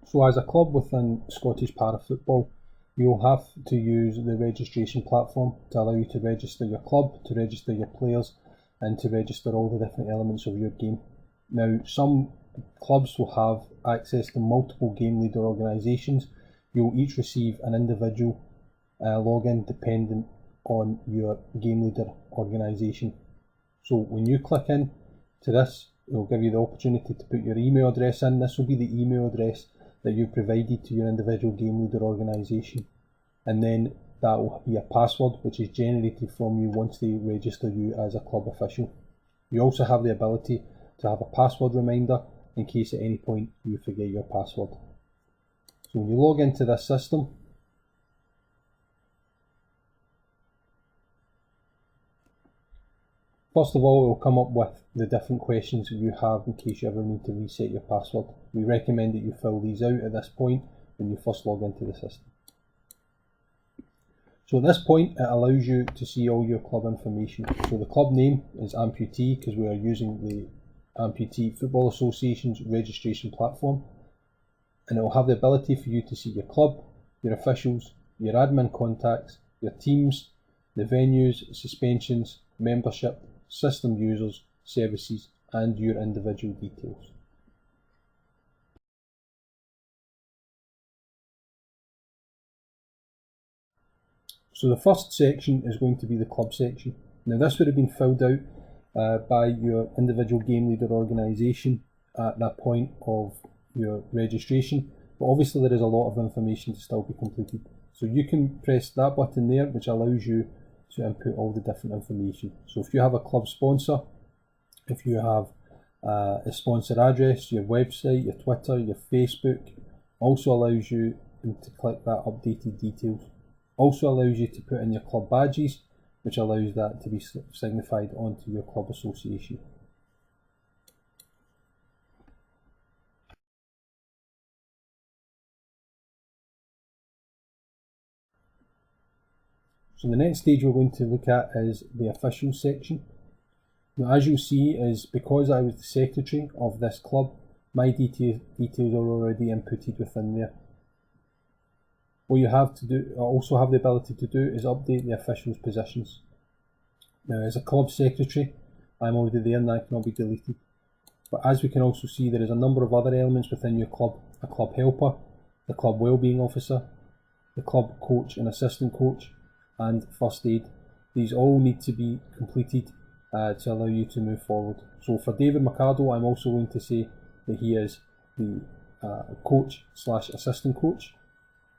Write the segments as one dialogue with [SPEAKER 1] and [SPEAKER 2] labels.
[SPEAKER 1] So as a club within Scottish Parafootball, you'll have to use the registration platform to allow you to register your club, to register your players, and to register all the different elements of your game. Now, some clubs will have access to multiple game leader organisations. You'll each receive an individual login dependent on your game leader organisation. So when you click in to this, it will give you the opportunity to put your email address in. This will be the email address that you provided to your individual game leader organisation, and then that will be a password which is generated from you once they register you as a club official. You also have the ability to have a password reminder in case at any point you forget your password. So when you log into this system, first of all, it will come up with the different questions that you have in case you ever need to reset your password. We recommend that you fill these out at this point when you first log into the system. So at this point, it allows you to see all your club information. So the club name is Amputee because we are using the Amputee Football Association's registration platform. And it will have the ability for you to see your club, your officials, your admin contacts, your teams, the venues, suspensions, membership, system users, services, and your individual details. So the first section is going to be the club section. Now this would have been filled out by your individual game leader organisation at that point of your registration, but obviously there is a lot of information to still be completed. So you can press that button there, which allows you to input all the different information. So if you have a club sponsor, if you have a sponsor address, your website, your Twitter, your Facebook, also allows you to click that updated details. Also allows you to put in your club badges, which allows that to be signified onto your club association. So the next stage we're going to look at is the officials section. Now, as you'll see, is because I was the secretary of this club, my details are already inputted within there. What you have to do, also have the ability to do, is update the officials' positions. Now, as a club secretary, I'm already there and that cannot be deleted. But as we can also see, there is a number of other elements within your club: a club helper, the club wellbeing officer, the club coach and assistant coach, and first aid. These all need to be completed to allow you to move forward. So for David McArdle, I'm also going to say that he is the coach / assistant coach,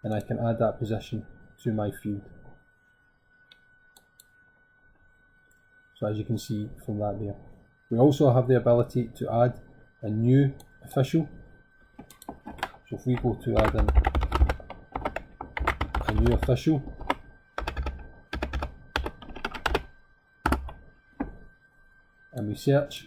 [SPEAKER 1] and I can add that position to my field. So as you can see from that there. We also have the ability to add a new official. So if we go to add in a new official, and we search,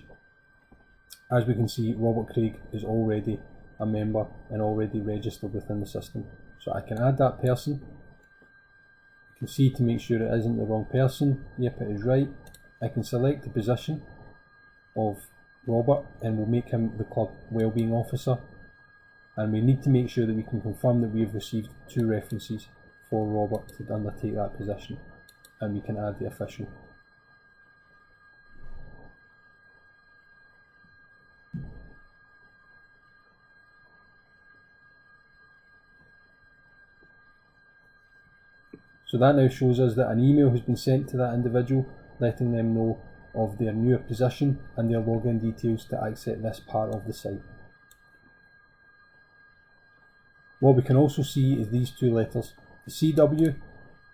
[SPEAKER 1] as we can see, Robert Craig is already a member and already registered within the system. So I can add that person. You can see to make sure it isn't the wrong person. Yep, it is right. I can select the position of Robert and we'll make him the club wellbeing officer. And we need to make sure that we can confirm that we have received 2 references for Robert to undertake that position. And we can add the official. So that now shows us that an email has been sent to that individual, letting them know of their new position and their login details to access this part of the site. What we can also see is these 2 letters. The CW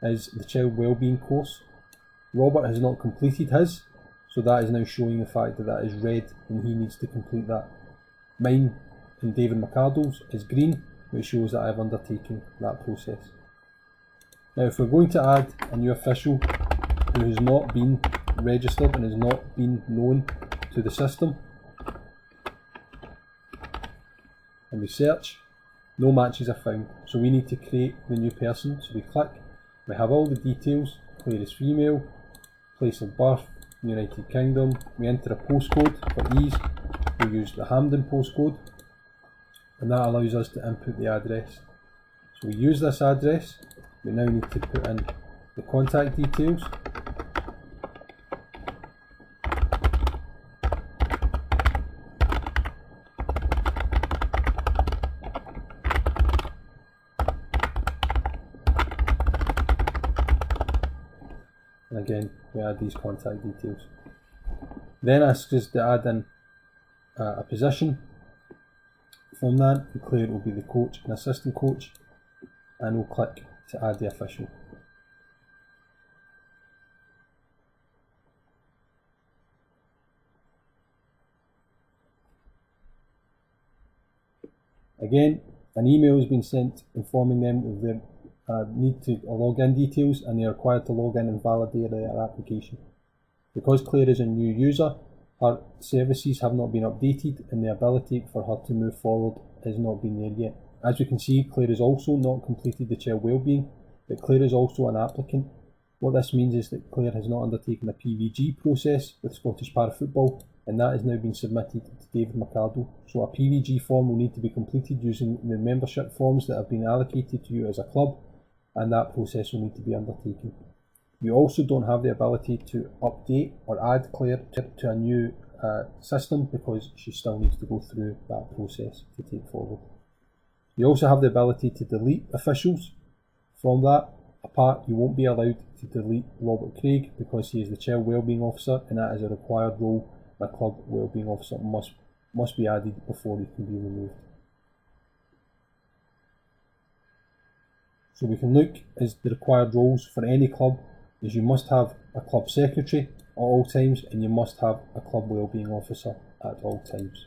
[SPEAKER 1] is the Child Wellbeing course. Robert has not completed his, so that is now showing the fact that that is red and he needs to complete that. Mine and David McArdle's is green, which shows that I have undertaken that process. Now if we're going to add a new official who has not been registered and has not been known to the system, and we search, no matches are found. So we need to create the new person. So we click, we have all the details: player is female, place of birth, United Kingdom. We enter a postcode for ease, we use the Hampden postcode. and that allows us to input the address. So we use this address, we now need to put in the contact details. And again, we add these contact details. Then asks us to add in a position. From that, the player will be the coach and assistant coach, and we'll click to add the official. Again, an email has been sent informing them of their need to login details, and they are required to log in and validate their application. Because Claire is a new user, her services have not been updated, and the ability for her to move forward has not been there yet. As we can see, Claire has also not completed the child wellbeing, but Claire is also an applicant. What this means is that Claire has not undertaken a PVG process with Scottish Parafootball, and that has now been submitted to David McArdle. So a PVG form will need to be completed using the membership forms that have been allocated to you as a club, and that process will need to be undertaken. You also don't have the ability to update or add Claire to a new system, because she still needs to go through that process to take forward. You also have the ability to delete officials. From that apart, you won't be allowed to delete Robert Craig, because he is the Child Wellbeing Officer, and that is a required role. A club wellbeing officer must be added before he can be removed. So we can look as the required roles for any club is you must have a club secretary at all times, and you must have a club wellbeing officer at all times.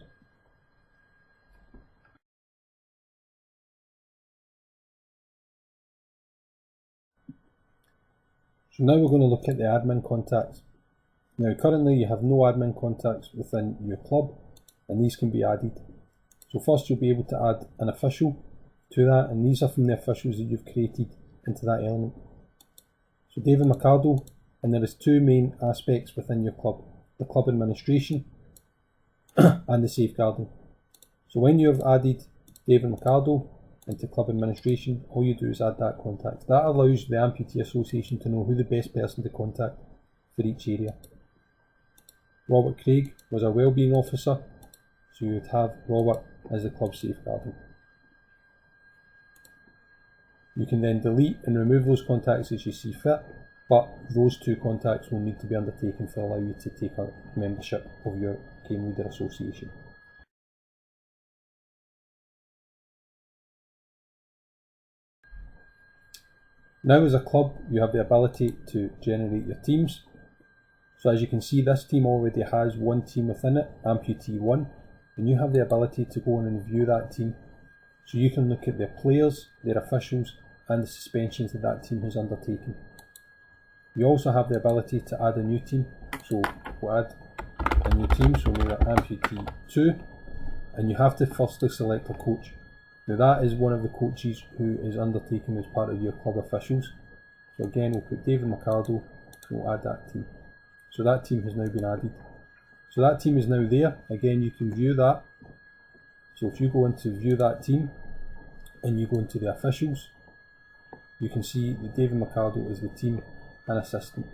[SPEAKER 1] So now we're going to look at the admin contacts. Now currently you have no admin contacts within your club, and these can be added. So first you'll be able to add an official to that, and these are from the officials that you've created into that element. So David McArdle, and there is two main aspects within your club: the club administration and the safeguarding. So when you have added David McArdle into club administration, all you do is add that contact. That allows the Amputee Association to know who the best person to contact for each area. Robert Craig was a wellbeing officer, so you would have Robert as the club safeguarding. You can then delete and remove those contacts as you see fit, but those two contacts will need to be undertaken to allow you to take a membership of your Game Leader Association. Now as a club, you have the ability to generate your teams. So as you can see, this team already has one team within it, Amputee 1, and you have the ability to go in and view that team. So you can look at their players, their officials, and the suspensions that that team has undertaken. You also have the ability to add a new team. So we'll add a new team, so we're Amputee 2, and you have to firstly select a coach. Now that is one of the coaches who is undertaken as part of your club officials. So again, we'll put David McArdle, and we'll add that team. So that team has now been added. So that team is now there. Again, you can view that. So if you go into view that team, and you go into the officials, you can see that David McArdle is the team and assistant.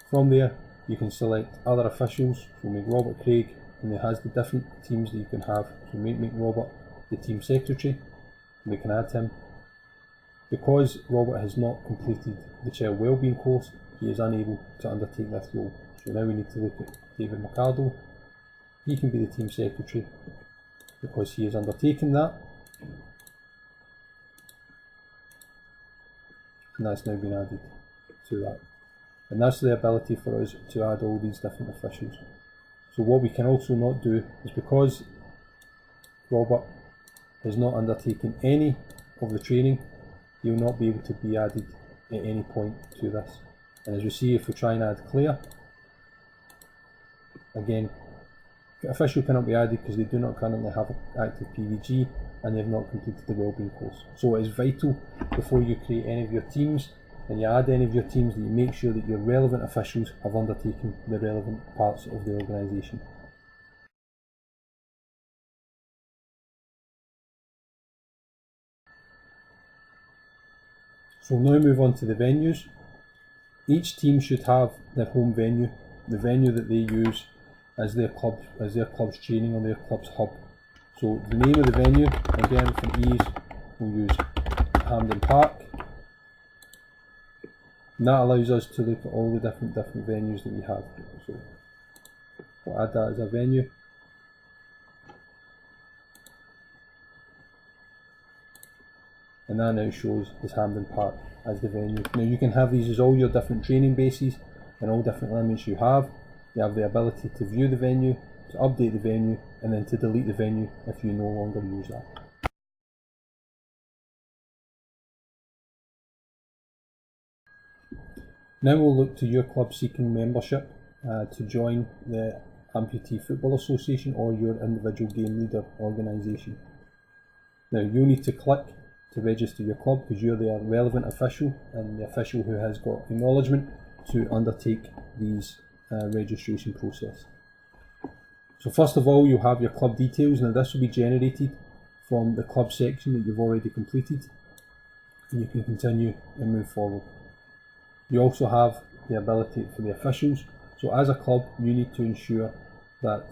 [SPEAKER 1] From there, you can select other officials. So make Robert Craig, and it has the different teams that you can have. So make Robert the team secretary, and we can add him. Because Robert has not completed the child wellbeing course, he is unable to undertake this role. So now we need to look at David McArdle. He can be the team secretary because he has undertaken that, and that's now been added to that. And that's the ability for us to add all these different officials. So what we can also not do is, because Robert has not undertaken any of the training, he will not be able to be added at any point to this. And as you see, if we try and add Claire, again, the official cannot be added because they do not currently have active PVG and they have not completed the wellbeing course. So it is vital, before you create any of your teams and you add any of your teams, that you make sure that your relevant officials have undertaken the relevant parts of the organisation. So we'll now move on to the venues. Each team should have their home venue, the venue that they use as their club's training or their club's hub. So the name of the venue, again for ease, we'll use Hampden Park. And that allows us to look at all the different venues that we have. So we'll add that as a venue. And that now shows as Hampden Park as the venue. Now you can have these as all your different training bases and all different elements you have. You have the ability to view the venue, to update the venue, and then to delete the venue if you no longer use that. Now we'll look to your club seeking membership to join the Amputee Football Association or your individual game leader organisation. Now you'll need to click to register your club because you're the relevant official and the official who has got acknowledgement to undertake these registration process. So first of all, you'll have your club details. Now this will be generated from the club section that you've already completed, and you can continue and move forward. You also have the ability for the officials. So as a club, you need to ensure that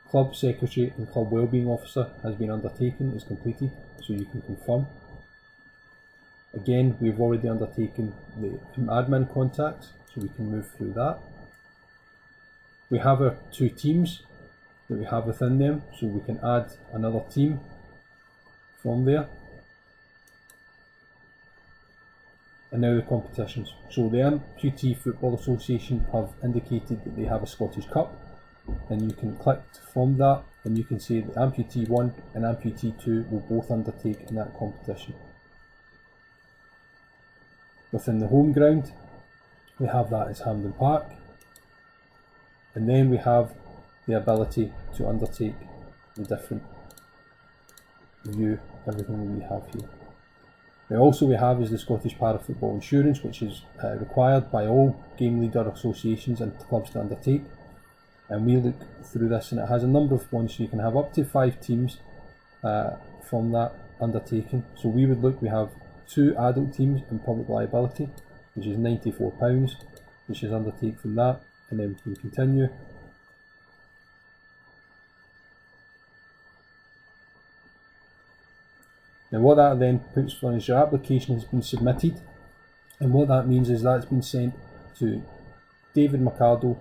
[SPEAKER 1] club secretary and club wellbeing officer has been undertaken, is completed, so you can confirm. Again, we've already undertaken the admin contacts, so we can move through that. We have our 2 teams that we have within them, so we can add another team from there. And now the competitions. So the Amputee Football Association have indicated that they have a Scottish Cup, and you can click from that and you can see that Amputee 1 and Amputee 2 will both undertake in that competition. Within the home ground, we have that as Hampden Park, and then we have the ability to undertake the different view, everything that we have here. Now also we have is the Scottish Para Football Insurance, which is required by all game leader associations and clubs to undertake. And we look through this and it has a number of ones, so you can have up to 5 teams from that undertaking. So we have 2 adult teams in public liability, which is £94, which is undertake from that, and then we can continue. Now what that then puts for is your application has been submitted, and what that means is that's been sent to David McArdle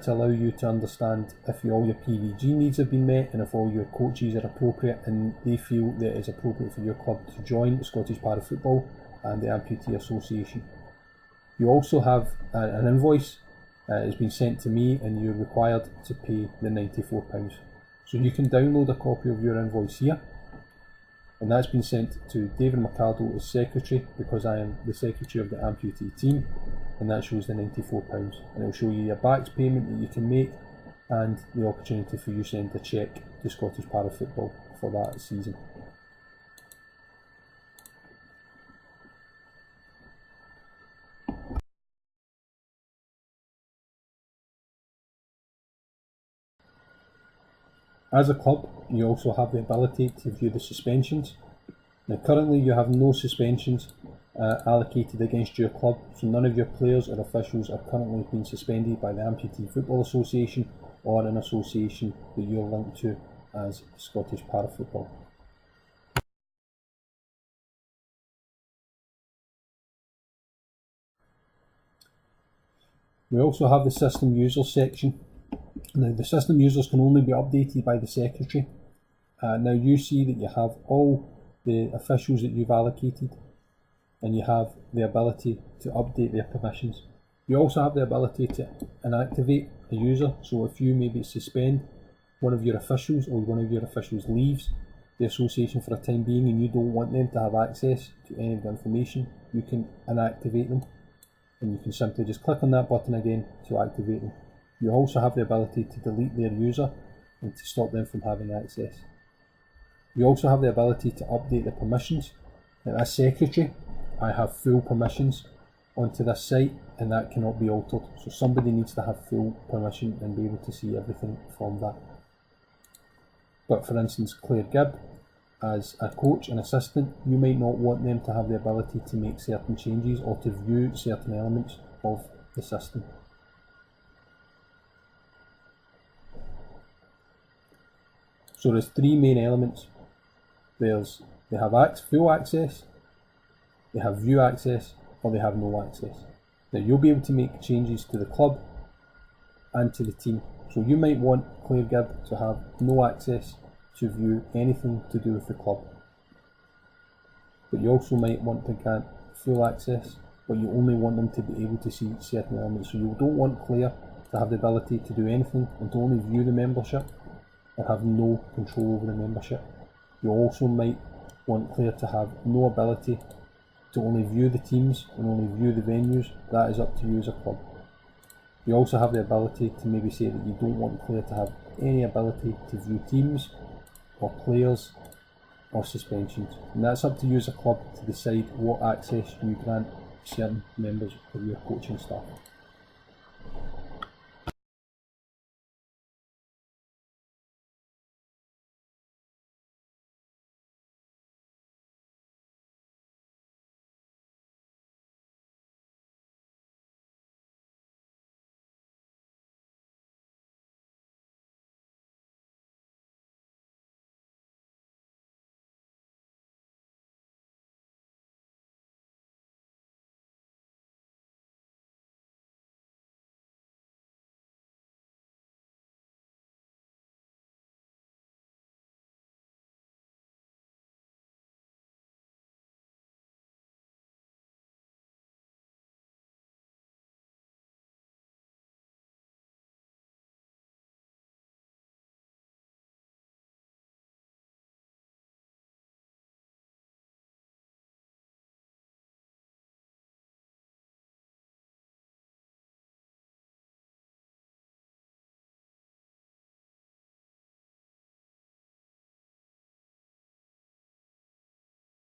[SPEAKER 1] to allow you to understand if all your PVG needs have been met and if all your coaches are appropriate and they feel that it's appropriate for your club to join the Scottish Para Football and the Amputee Association. You also have an invoice has been sent to me and you're required to pay the £94. So you can download a copy of your invoice here, and that's been sent to David McArdle as secretary because I am the secretary of the Amputee team, and that shows the £94, and it'll show you your backs payment that you can make and the opportunity for you to send a cheque to Scottish Para Football for that season. As a club, you also have the ability to view the suspensions. Now currently you have no suspensions allocated against your club, so none of your players or officials are currently being suspended by the Amputee Football Association or an association that you're linked to as Scottish Para Football. We also have the system users section. Now the system users can only be updated by the secretary. Now you see that you have all the officials that you've allocated, and you have the ability to update their permissions. You also have the ability to inactivate a user, so if you maybe suspend one of your officials or one of your officials leaves the association for a time being and you don't want them to have access to any of the information, you can inactivate them, and you can simply just click on that button again to activate them. You also have the ability to delete their user and to stop them from having access. You also have the ability to update the permissions. Now, as secretary, I have full permissions onto this site, and that cannot be altered. So somebody needs to have full permission and be able to see everything from that. But for instance, Claire Gibb, as a coach and assistant, you might not want them to have the ability to make certain changes or to view certain elements of the system. So there's three main elements. They have full access, they have view access, or they have no access. Now you'll be able to make changes to the club and to the team. So you might want Claire Gibb to have no access to view anything to do with the club. But you also might want to grant full access, but you only want them to be able to see certain elements. So you don't want Claire to have the ability to do anything and to only view the membership and have no control over the membership. You also might want Claire to have no ability to only view the teams and only view the venues. That is up to you as a club. You also have the ability to maybe say that you don't want Claire to have any ability to view teams or players or suspensions, and that's up to you as a club to decide what access you grant certain members of your coaching staff.